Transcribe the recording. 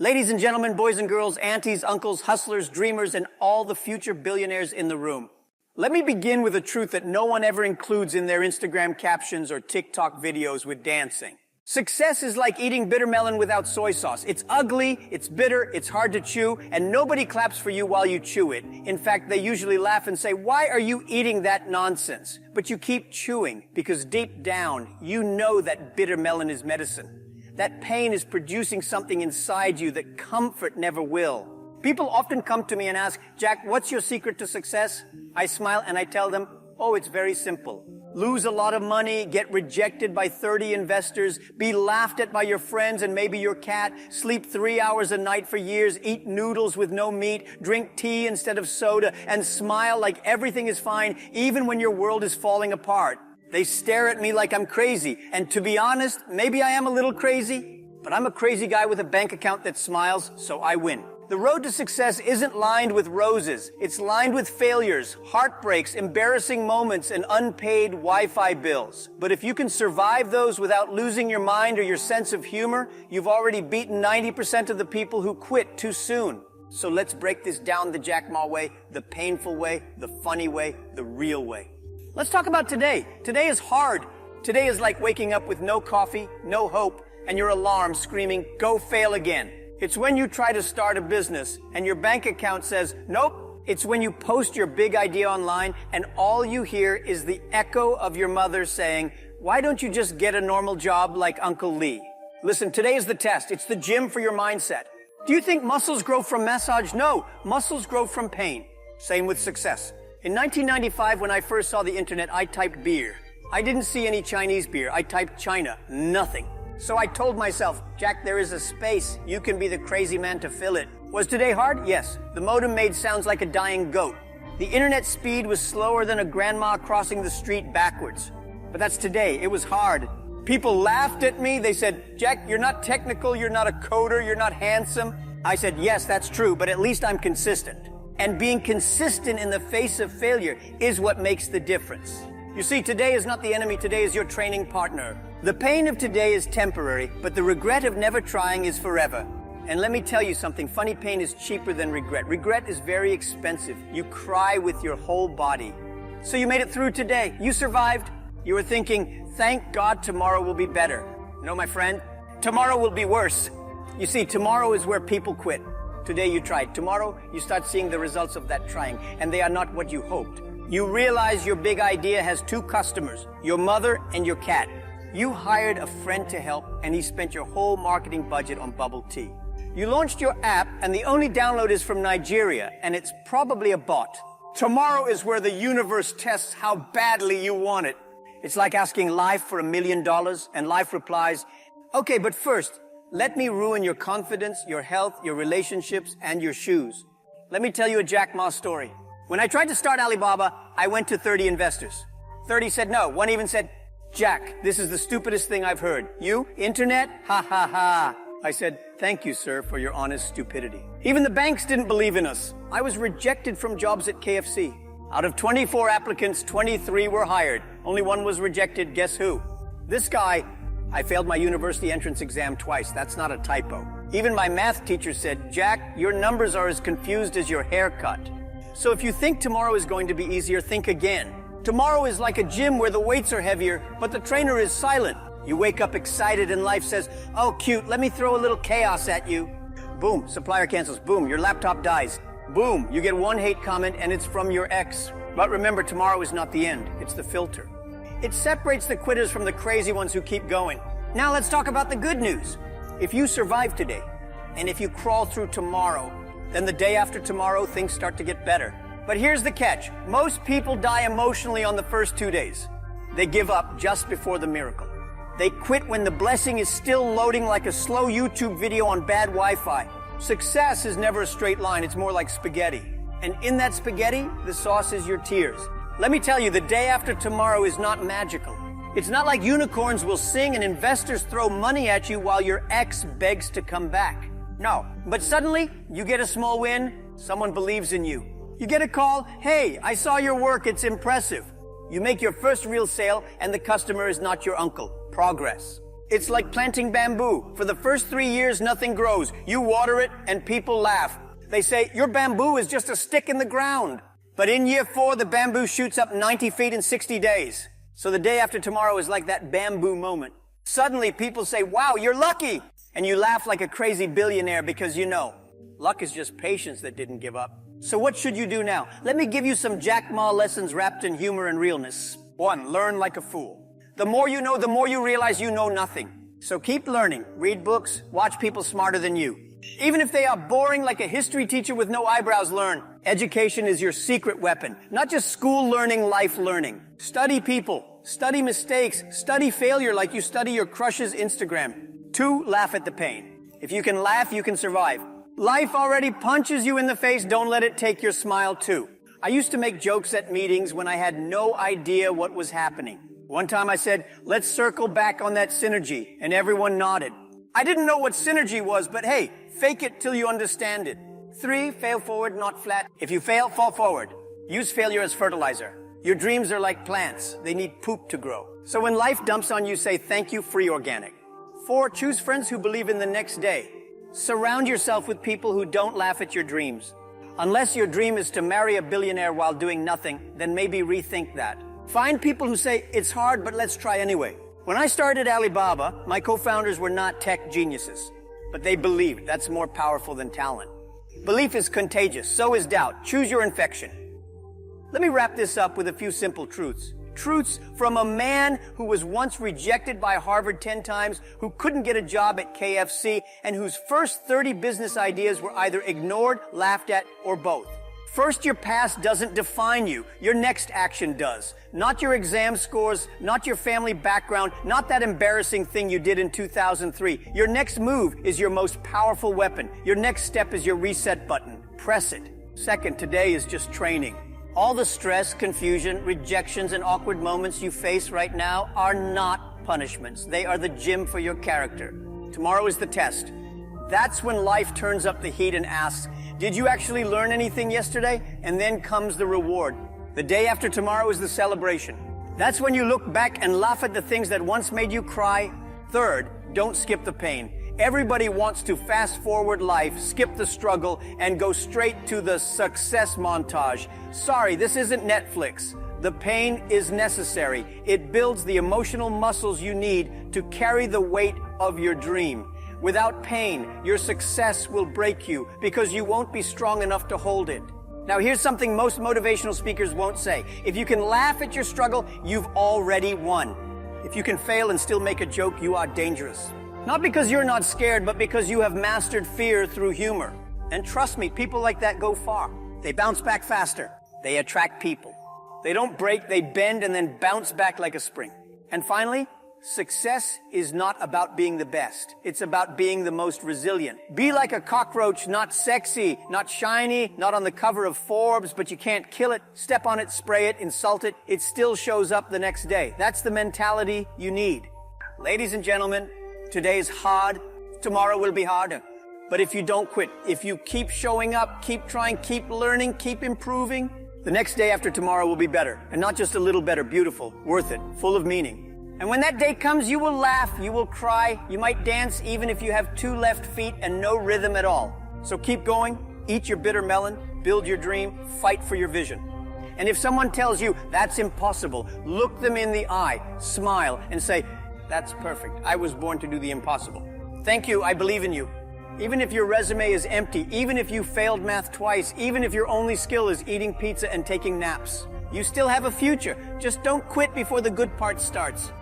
Ladies and gentlemen, boys and girls, aunties, uncles, hustlers, dreamers, and all the future billionaires in the room. Let me begin with a truth that no one ever includes in their Instagram captions or TikTok videos with dancing. Success is like eating bitter melon without soy sauce. It's ugly, it's bitter, it's hard to chew, and nobody claps for you while you chew it. In fact, they usually laugh and say, "Why are you eating that nonsense?" But you keep chewing because deep down, you know that bitter melon is medicine. That pain is producing something inside you that comfort never will. People often come to me and ask, "Jack, what's your secret to success?" I smile and I tell them, "Oh, it's very simple. Lose a lot of money, get rejected by 30 investors, be laughed at by your friends and maybe your cat, sleep 3 hours a night for years, eat noodles with no meat, drink tea instead of soda, and smile like everything is fine even when your world is falling apart." They stare at me like I'm crazy. And to be honest, maybe I am a little crazy, but I'm a crazy guy with a bank account that smiles, so I win. The road to success isn't lined with roses. It's lined with failures, heartbreaks, embarrassing moments, and unpaid Wi-Fi bills. But if you can survive those without losing your mind or your sense of humor, you've already beaten 90% of the people who quit too soon. So let's break this down the Jack Ma way, the painful way, the funny way, the real way. Let's talk about today. Today is hard. Today is like waking up with no coffee, no hope, and your alarm screaming, "Go fail again." It's when you try to start a business and your bank account says, "Nope." It's when you post your big idea online and all you hear is the echo of your mother saying, "Why don't you just get a normal job like Uncle Lee?" Listen, today is the test. It's the gym for your mindset. Do you think muscles grow from massage? No, muscles grow from pain. Same with success. In 1995, when I first saw the internet, I typed beer. I didn't see any Chinese beer. I typed China. Nothing. So I told myself, "Jack, there is a space. You can be the crazy man to fill it." Was today hard? Yes. The modem made sounds like a dying goat. The internet speed was slower than a grandma crossing the street backwards. But that's today. It was hard. People laughed at me. They said, "Jack, you're not technical. You're not a coder. You're not handsome." I said, "Yes, that's true, but at least I'm consistent." And being consistent in the face of failure is what makes the difference. You see, today is not the enemy. Today is your training partner. The pain of today is temporary, but the regret of never trying is forever. And let me tell you something. Funny pain is cheaper than regret. Regret is very expensive. You cry with your whole body. So you made it through today. You survived. You were thinking, "Thank God tomorrow will be better." No, my friend, tomorrow will be worse. You see, tomorrow is where people quit. Today you tried. Tomorrow you start seeing the results of that trying, and they are not what you hoped. You realize your big idea has two customers, your mother and your cat. You hired a friend to help, and he spent your whole marketing budget on bubble tea. You launched your app, and the only download is from Nigeria, and it's probably a bot. Tomorrow is where the universe tests how badly you want it. It's like asking life for $1 million, and life replies, "Okay, but first, let me ruin your confidence, your health, your relationships, and your shoes." Let me tell you a Jack Ma story. When I tried to start Alibaba, I went to 30 investors. 30 said no. One even said, "Jack, this is the stupidest thing I've heard. You? Internet? Ha ha ha." I said, "Thank you, sir, for your honest stupidity." Even the banks didn't believe in us. I was rejected from jobs at KFC. Out of 24 applicants, 23 were hired. Only one was rejected. Guess who? This guy. I failed my university entrance exam twice. That's not a typo. Even my math teacher said, "Jack, your numbers are as confused as your haircut." So if you think tomorrow is going to be easier, think again. Tomorrow is like a gym where the weights are heavier, but the trainer is silent. You wake up excited and life says, "Oh, cute, let me throw a little chaos at you." Boom, supplier cancels. Boom, your laptop dies. Boom, you get one hate comment and it's from your ex. But remember, tomorrow is not the end. It's the filter. It separates the quitters from the crazy ones who keep going. Now let's talk about the good news. If you survive today, and if you crawl through tomorrow, then the day after tomorrow, things start to get better. But here's the catch. Most people die emotionally on the first 2 days. They give up just before the miracle. They quit when the blessing is still loading like a slow YouTube video on bad Wi-Fi. Success is never a straight line. It's more like spaghetti. And in that spaghetti, the sauce is your tears. Let me tell you, the day after tomorrow is not magical. It's not like unicorns will sing and investors throw money at you while your ex begs to come back. No, but suddenly you get a small win, someone believes in you. You get a call, "Hey, I saw your work, it's impressive." You make your first real sale and the customer is not your uncle. Progress. It's like planting bamboo. For the first 3 years, nothing grows. You water it and people laugh. They say, your bamboo is just a stick in the ground. But in year 4, the bamboo shoots up 90 feet in 60 days. So the day after tomorrow is like that bamboo moment. Suddenly people say, wow, you're lucky. And you laugh like a crazy billionaire because you know, luck is just patience that didn't give up. So what should you do now? Let me give you some Jack Ma lessons wrapped in humor and realness. 1, learn like a fool. The more you know, the more you realize you know nothing. So keep learning. Read books. Watch people smarter than you. Even if they are boring like a history teacher with no eyebrows, learn. Education is your secret weapon. Not just school learning, life learning. Study people. Study mistakes. Study failure like you study your crush's Instagram. 2, laugh at the pain. If you can laugh, you can survive. Life already punches you in the face. Don't let it take your smile too. I used to make jokes at meetings when I had no idea what was happening. One time I said, let's circle back on that synergy, and everyone nodded. I didn't know what synergy was, but hey, fake it till you understand it. 3, fail forward, not flat. If you fail, fall forward. Use failure as fertilizer. Your dreams are like plants. They need poop to grow. So when life dumps on you, say thank you, free organic. 4, choose friends who believe in the next day. Surround yourself with people who don't laugh at your dreams. Unless your dream is to marry a billionaire while doing nothing, then maybe rethink that. Find people who say, it's hard, but let's try anyway. When I started Alibaba, my co-founders were not tech geniuses, but they believed. That's more powerful than talent. Belief is contagious. So is doubt. Choose your infection. Let me wrap this up with a few simple truths. Truths from a man who was once rejected by Harvard 10 times, who couldn't get a job at KFC, and whose first 30 business ideas were either ignored, laughed at, or both. First, your past doesn't define you. Your next action does. Not your exam scores, not your family background, not that embarrassing thing you did in 2003. Your next move is your most powerful weapon. Your next step is your reset button. Press it. Second, today is just training. All the stress, confusion, rejections, and awkward moments you face right now are not punishments. They are the gym for your character. Tomorrow is the test. That's when life turns up the heat and asks, did you actually learn anything yesterday? And then comes the reward. The day after tomorrow is the celebration. That's when you look back and laugh at the things that once made you cry. Third, don't skip the pain. Everybody wants to fast forward life, skip the struggle, and go straight to the success montage. Sorry, this isn't Netflix. The pain is necessary. It builds the emotional muscles you need to carry the weight of your dream. Without pain, your success will break you because you won't be strong enough to hold it. Now here's something most motivational speakers won't say. If you can laugh at your struggle, you've already won. If you can fail and still make a joke, you are dangerous. Not because you're not scared, but because you have mastered fear through humor. And trust me, people like that go far. They bounce back faster. They attract people. They don't break, they bend and then bounce back like a spring. And finally, success is not about being the best. It's about being the most resilient. Be like a cockroach, not sexy, not shiny, not on the cover of Forbes, but you can't kill it. Step on it, spray it, insult it. It still shows up the next day. That's the mentality you need. Ladies and gentlemen, today is hard. Tomorrow will be harder. But if you don't quit, if you keep showing up, keep trying, keep learning, keep improving, the next day after tomorrow will be better. And not just a little better, beautiful, worth it, full of meaning. And when that day comes, you will laugh, you will cry, you might dance even if you have 2 left feet and no rhythm at all. So keep going, eat your bitter melon, build your dream, fight for your vision. And if someone tells you that's impossible, look them in the eye, smile, and say, that's perfect. I was born to do the impossible. Thank you, I believe in you. Even if your resume is empty, even if you failed math twice, even if your only skill is eating pizza and taking naps, you still have a future. Just don't quit before the good part starts.